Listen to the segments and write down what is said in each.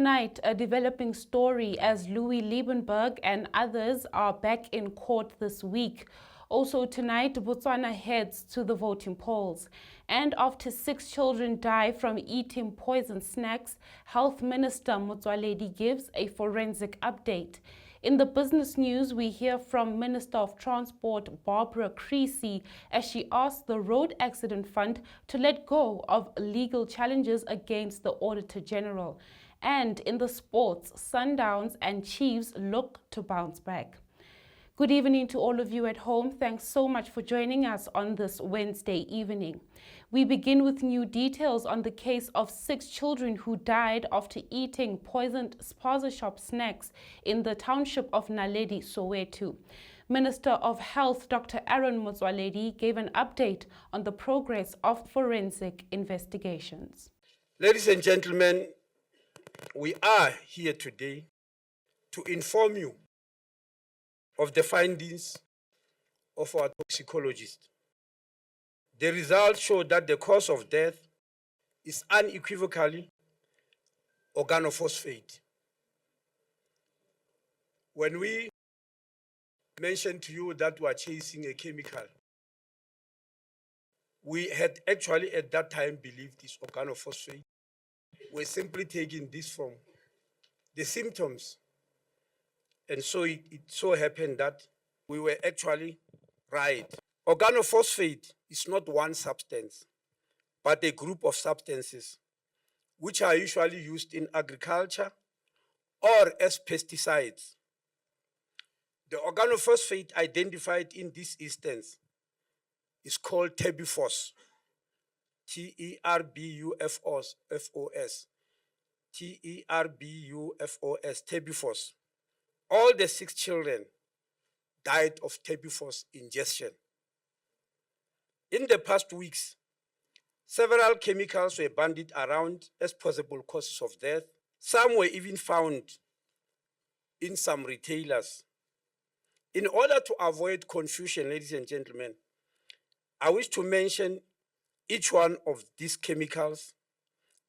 Tonight, a developing story as Liebenberg and others are back in court this week. Also tonight, Botswana heads to the voting polls. And after 6 children die from eating poison snacks, Health Minister Motsoaledi gives a forensic update. In the business news, we hear from Minister of Transport Barbara Creasy as she asks the Road Accident Fund to let go of legal challenges against the Auditor General. And in the sports, Sundowns and Chiefs look to bounce back. Good evening to all of you at home. Thanks so much for joining us on this Wednesday evening. We begin with new details on the case of 6 children who died after eating poisoned spaza shop snacks in the township of Naledi, Soweto. Minister of Health Dr. Aaron Motsoaledi gave an update on the progress of forensic investigations. Ladies and gentlemen, we are here today to inform you of the findings of our toxicologist. The results show that the cause of death is unequivocally organophosphate. When we mentioned to you that we are chasing a chemical, we had actually at that time believed it's organophosphate. We're simply taking this from the symptoms. And so it so happened that we were actually right. Organophosphate is not one substance, but a group of substances which are usually used in agriculture or as pesticides. The organophosphate identified in this instance is called terbufos, T-E-R-B-U-F-O-S, T-E-R-B-U-F-O-S, terbufos. All the 6 children died of terbufos ingestion. In the past weeks, several chemicals were bandied around as possible causes of death. Some were even found in some retailers. In order to avoid confusion, ladies and gentlemen, I wish to mention each one of these chemicals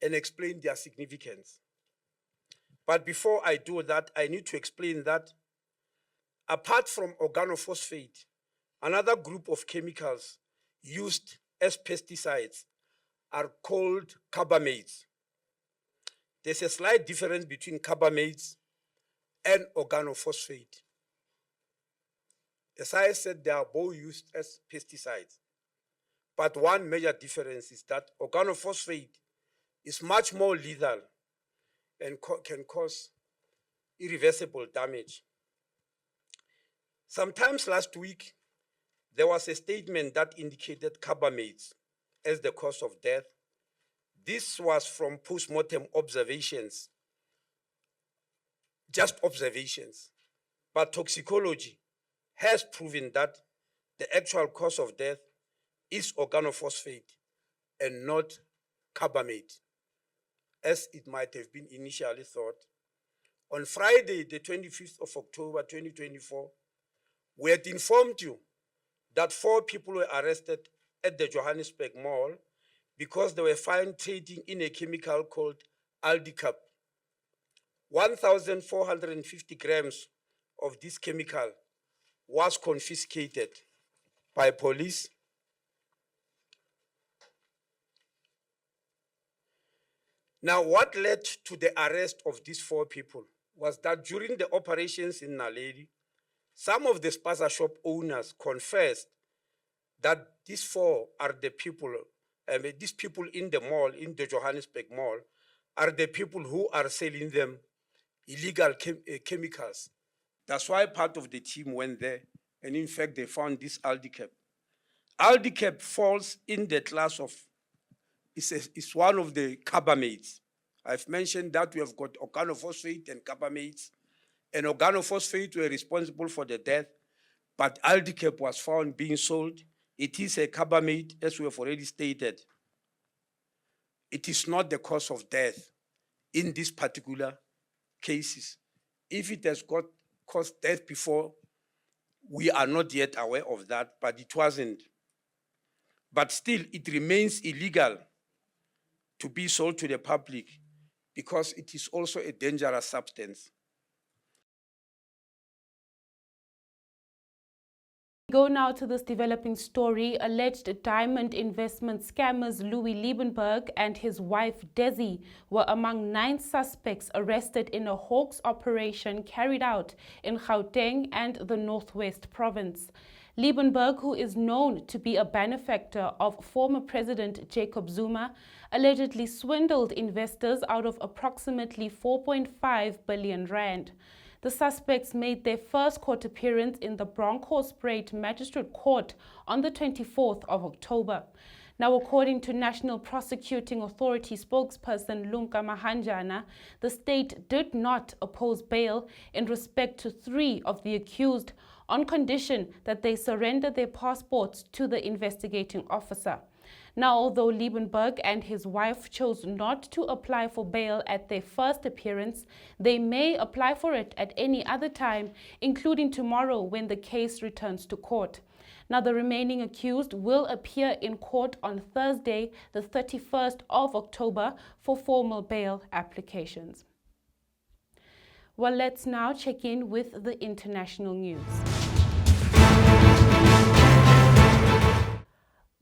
and explain their significance. But before I do that, I need to explain that apart from organophosphate, another group of chemicals used as pesticides are called carbamates. There's a slight difference between carbamates and organophosphate. As I said, they are both used as pesticides. But one major difference is that organophosphate is much more lethal and can cause irreversible damage. Sometimes last week, there was a statement that indicated carbamates as the cause of death. This was from post-mortem observations, just observations. But toxicology has proven that the actual cause of death is organophosphate and not carbamate, as it might have been initially thought. On Friday, the 25th of October, 2024, we had informed you that 4 people were arrested at the Johannesburg Mall because they were found trading in a chemical called Aldicap. 1,450 grams of this chemical was confiscated by police. Now, what led to the arrest of these 4 people was that during the operations in Naledi, some of the spaza shop owners confessed that these 4 are the people, these people in the mall, in the Johannesburg Mall, are the people who are selling them illegal chemicals. That's why part of the team went there, and in fact, they found this Aldicap. Aldicap falls in the class of, it's one of the carbamates. I've mentioned that we have got organophosphate and carbamates, and organophosphate were responsible for the death, but Aldicap was found being sold. It is a carbamate, as we have already stated. It is not the cause of death in these particular cases. If it has caused death before, we are not yet aware of that, but it wasn't. But still, it remains illegal to be sold to the public because it is also a dangerous substance. Go now to this developing story. Alleged diamond investment scammers Liebenberg and his wife Desi were among 9 suspects arrested in a hoax operation carried out in Gauteng and the Northwest Province. Liebenberg, who is known to be a benefactor of former President Jacob Zuma, allegedly swindled investors out of approximately 4.5 billion rand. The suspects made their first court appearance in the Bronkhorstspruit Magistrate Court on the 24th of October. Now, according to National Prosecuting Authority spokesperson Lumka Mahanjana, the state did not oppose bail in respect to 3 of the accused on condition that they surrender their passports to the investigating officer. Now, although Liebenberg and his wife chose not to apply for bail at their first appearance, they may apply for it at any other time, including tomorrow when the case returns to court. Now, the remaining accused will appear in court on Thursday, the 31st of October, for formal bail applications. Well, let's now check in with the international news.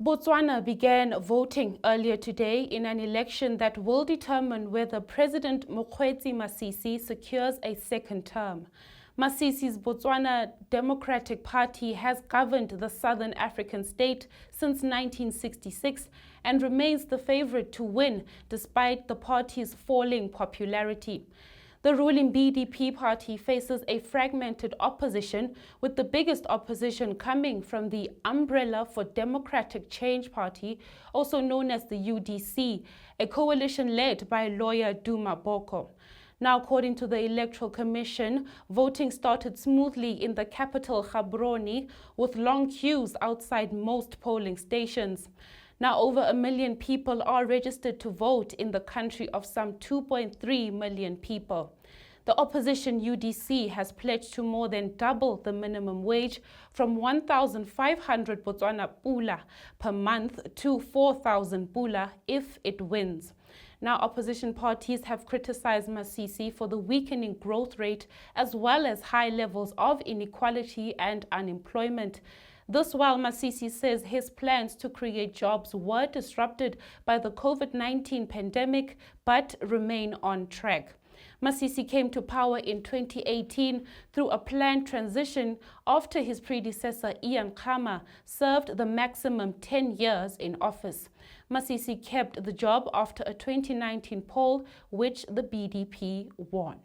Botswana began voting earlier today in an election that will determine whether President Mokgweetsi Masisi secures a second term. Masisi's Botswana Democratic Party has governed the southern African state since 1966 and remains the favorite to win despite the party's falling popularity. The ruling BDP party faces a fragmented opposition, with the biggest opposition coming from the Umbrella for Democratic Change Party, also known as the UDC, a coalition led by lawyer Duma Boko. Now, according to the Electoral Commission, voting started smoothly in the capital Gaborone, with long queues outside most polling stations. Now, over 1 million people are registered to vote in the country of some 2.3 million people. The opposition UDC has pledged to more than double the minimum wage from 1,500 Botswana pula per month to 4,000 pula if it wins. Now, opposition parties have criticized Masisi for the weakening growth rate as well as high levels of inequality and unemployment. This while Masisi says his plans to create jobs were disrupted by the COVID-19 pandemic but remain on track. Masisi came to power in 2018 through a planned transition after his predecessor Ian Khama served the maximum 10 years in office. Masisi kept the job after a 2019 poll which the BDP won.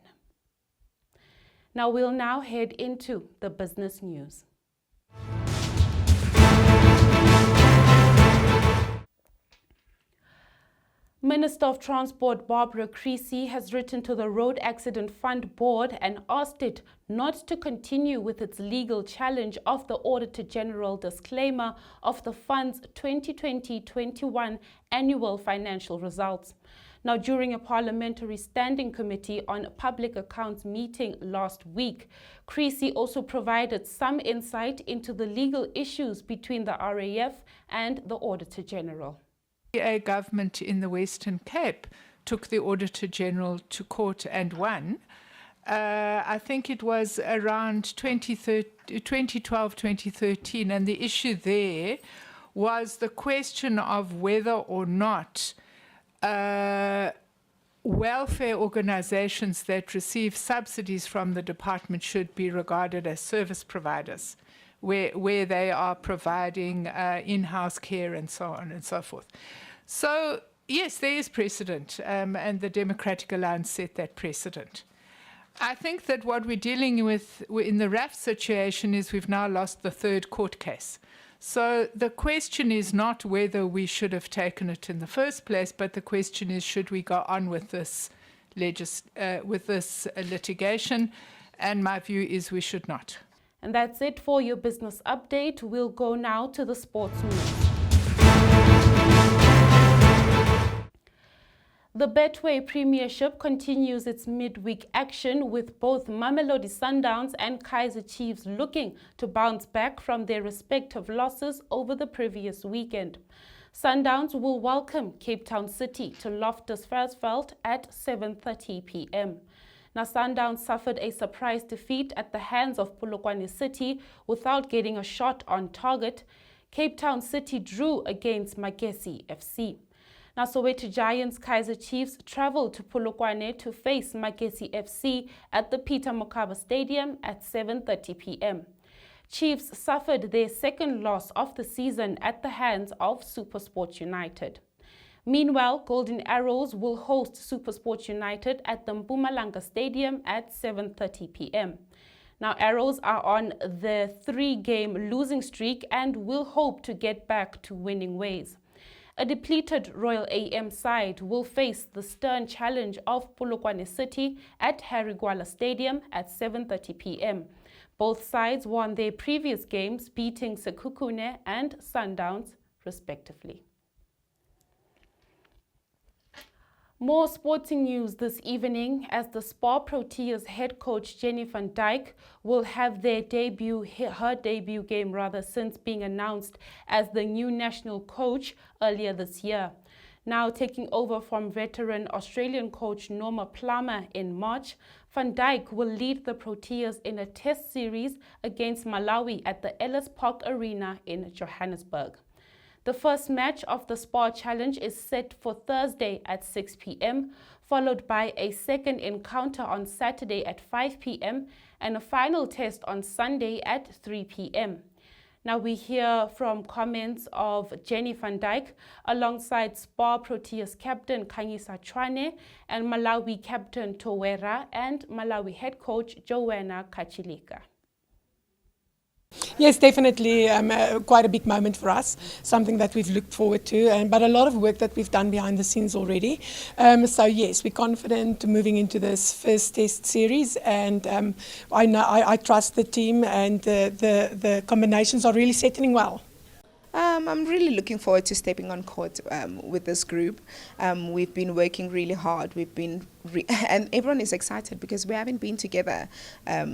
Now we'll head into the business news. Minister of Transport Barbara Creecy has written to the Road Accident Fund Board and asked it not to continue with its legal challenge of the Auditor General disclaimer of the fund's 2020-21 annual financial results. Now, during a parliamentary standing committee on public accounts meeting last week, Creecy also provided some insight into the legal issues between the RAF and the Auditor General. A government in the Western Cape took the Auditor General to court and won. I think it was around 2012, 2013, and the issue there was the question of whether or not welfare organizations that receive subsidies from the department should be regarded as service providers, where they are providing in-house care and so on and so forth. So, yes, there is precedent, and the Democratic Alliance set that precedent. I think that what we're dealing with in the RAF situation is we've now lost the 3rd court case. So the question is not whether we should have taken it in the first place, but the question is, should we go on with this litigation? And my view is we should not. And that's it for your business update. We'll go now to the sports news. The Betway Premiership continues its midweek action with both Mamelodi Sundowns and Kaizer Chiefs looking to bounce back from their respective losses over the previous weekend. Sundowns will welcome Cape Town City to Loftus Versfeld at 7:30 p.m. Now, Sundowns suffered a surprise defeat at the hands of Polokwane City without getting a shot on target. Cape Town City drew against Magesi FC. Now, Soweto Giants Kaizer Chiefs travel to Polokwane to face Magesi FC at the Peter Mokaba Stadium at 7:30 p.m. Chiefs suffered their second loss of the season at the hands of SuperSport United. Meanwhile, Golden Arrows will host SuperSport United at the Mpumalanga Stadium at 7:30 p.m. Now, Arrows are on the 3-game losing streak and will hope to get back to winning ways. A depleted Royal AM side will face the stern challenge of Polokwane City at Harry Gwala Stadium at 7:30 p.m. Both sides won their previous games, beating Sekhukhune and Sundowns, respectively. More sporting news this evening as the SPAR Proteas head coach Jenny van Dijk will have her debut game since being announced as the new national coach earlier this year. Now taking over from veteran Australian coach Norma Plummer in March, Van Dijk will lead the Proteas in a test series against Malawi at the Ellis Park Arena in Johannesburg. The first match of the SPAR Challenge is set for Thursday at 6 p.m., followed by a second encounter on Saturday at 5 p.m. and a final test on Sunday at 3 p.m. Now we hear from comments of Jenny van Dijk alongside SPAR Proteas captain Khanyisa Chwane and Malawi captain Towera and Malawi head coach Joanna Kachilika. Yes, definitely quite a big moment for us, something that we've looked forward to, but a lot of work that we've done behind the scenes already. So yes, we're confident moving into this first test series, and I trust the team, and the combinations are really settling well. I'm really looking forward to stepping on court with this group. We've been working really hard. And everyone is excited because we haven't been together.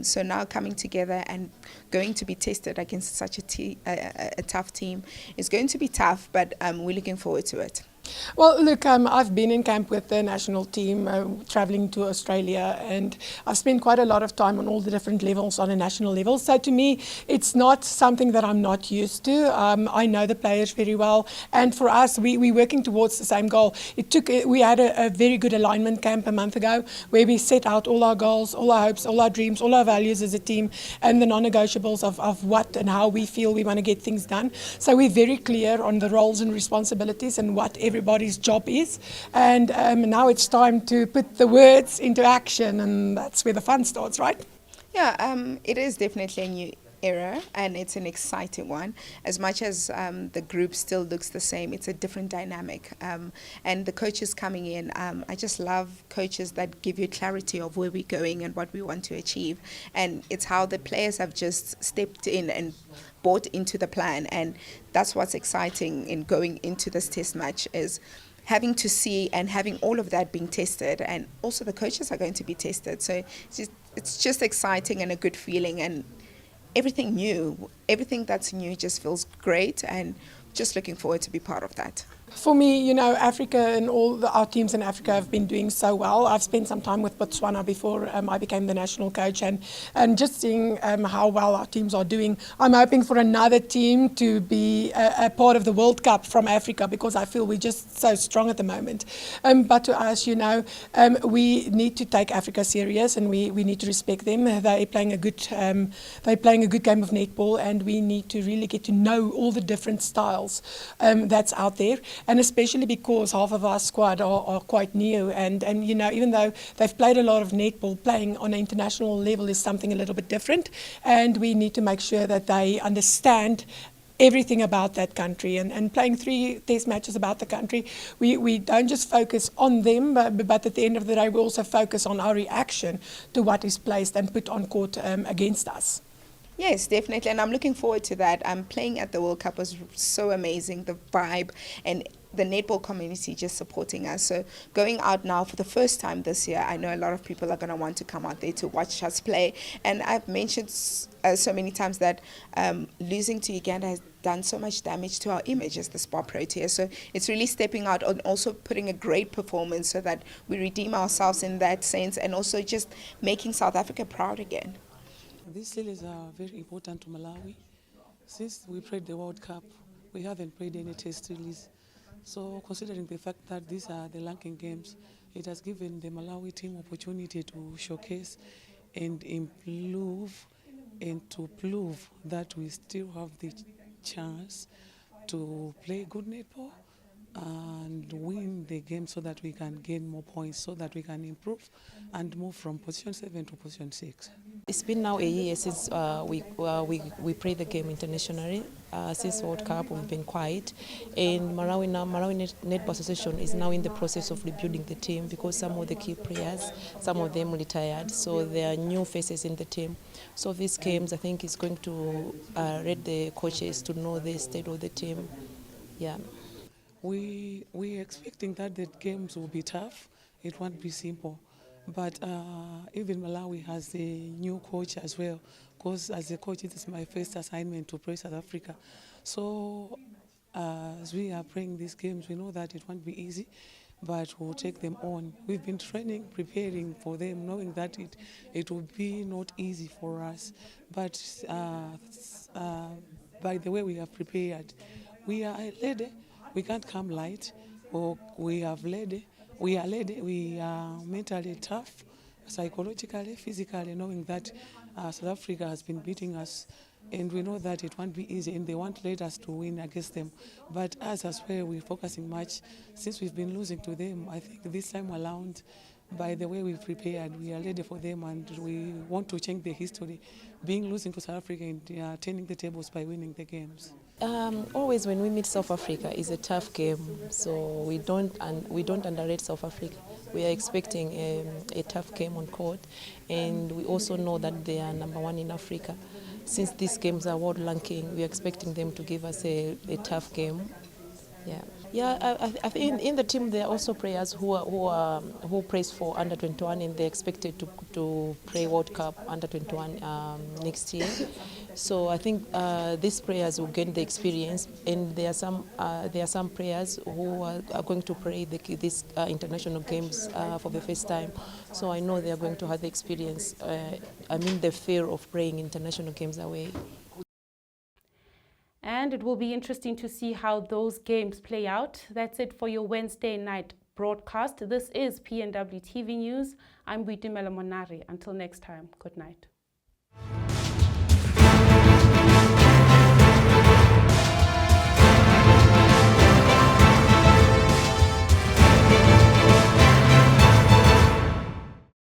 So now coming together and going to be tested against such a tough team is going to be tough, but we're looking forward to it. Well, look, I've been in camp with the national team, traveling to Australia, and I've spent quite a lot of time on all the different levels on a national level. So to me, it's not something that I'm not used to. I know the players very well, and for us, we're working towards the same goal. We had a very good alignment camp a month ago, where we set out all our goals, all our hopes, all our dreams, all our values as a team, and the non-negotiables of what and how we feel we want to get things done. So we're very clear on the roles and responsibilities and what everybody's job is, and now it's time to put the words into action, and that's where the fun starts, right? Yeah, it is definitely a new era, and it's an exciting one. As much as the group still looks the same, it's a different dynamic, and the coaches coming in, I just love coaches that give you clarity of where we're going and what we want to achieve, and it's how the players have just stepped in and bought into the plan, and that's what's exciting in going into this test match, is having to see and having all of that being tested, and also the coaches are going to be tested. So it's just exciting and a good feeling, and everything that's new just feels great, and just looking forward to be part of that. For me, Africa and our teams in Africa have been doing so well. I've spent some time with Botswana before I became the national coach, and just seeing how well our teams are doing. I'm hoping for another team to be a part of the World Cup from Africa, because I feel we're just so strong at the moment. But to us, we need to take Africa serious, and we need to respect them. They're playing a good game of netball, and we need to really get to know all the different styles that's out there. And especially because half of our squad are quite new, and even though they've played a lot of netball, playing on an international level is something a little bit different, and we need to make sure that they understand everything about that country, and playing 3 test matches about the country, we don't just focus on them, but at the end of the day we also focus on our reaction to what is placed and put on court against us. Yes, definitely, and I'm looking forward to that. Playing at the World Cup was so amazing, the vibe, and the netball community just supporting us. So going out now for the first time this year, I know a lot of people are going to want to come out there to watch us play. And I've mentioned so many times that losing to Uganda has done so much damage to our image as the SPAR Proteas. So it's really stepping out and also putting a great performance so that we redeem ourselves in that sense, and also just making South Africa proud again. These series are very important to Malawi. Since we played the World Cup, we haven't played any test release. So considering the fact that these are the ranking games, it has given the Malawi team opportunity to showcase and improve and to prove that we still have the chance to play good netball and win the game so that we can gain more points, so that we can improve and move from position 7 to position 6. It's been now a year since we played the game internationally. Since World Cup, we've been quiet, and Malawi Netball Association is now in the process of rebuilding the team because some of the key players, some of them retired, so there are new faces in the team. So these games, I think, is going to let the coaches to know the state of the team. Yeah. We're expecting that the games will be tough. It won't be simple. But even Malawi has a new coach as well, because as a coach, it is my first assignment to play South Africa. So as we are playing these games, we know that it won't be easy, but we'll take them on. We've been training, preparing for them, knowing that it will be not easy for us. But by the way we have prepared, we are ready. We can't come light, or we are ready. We are mentally tough, psychologically, physically, knowing that South Africa has been beating us, and we know that it won't be easy, and they won't let us to win against them. But us as well, we're focusing much. Since we've been losing to them, I think this time around, by the way we've prepared, we are ready for them, and we want to change the history, being losing to South Africa and turning the tables by winning the games. Always when we meet South Africa is a tough game, so we don't underrate South Africa. We are expecting a tough game on court, and we also know that they are #1 in Africa. Since these games are world ranking, we are expecting them to give us a tough game. Yeah. I think in the team there are also players who plays for under 21, and they're expected to play World Cup under 21 next year. So I think these players will gain the experience, and there are some players who are going to play these international games for the first time. So I know they are going to have the experience. The fear of playing international games away. And it will be interesting to see how those games play out. That's it for your Wednesday night broadcast. This is PNW TV News. I'm Boitumelo Monare. Until next time, good night.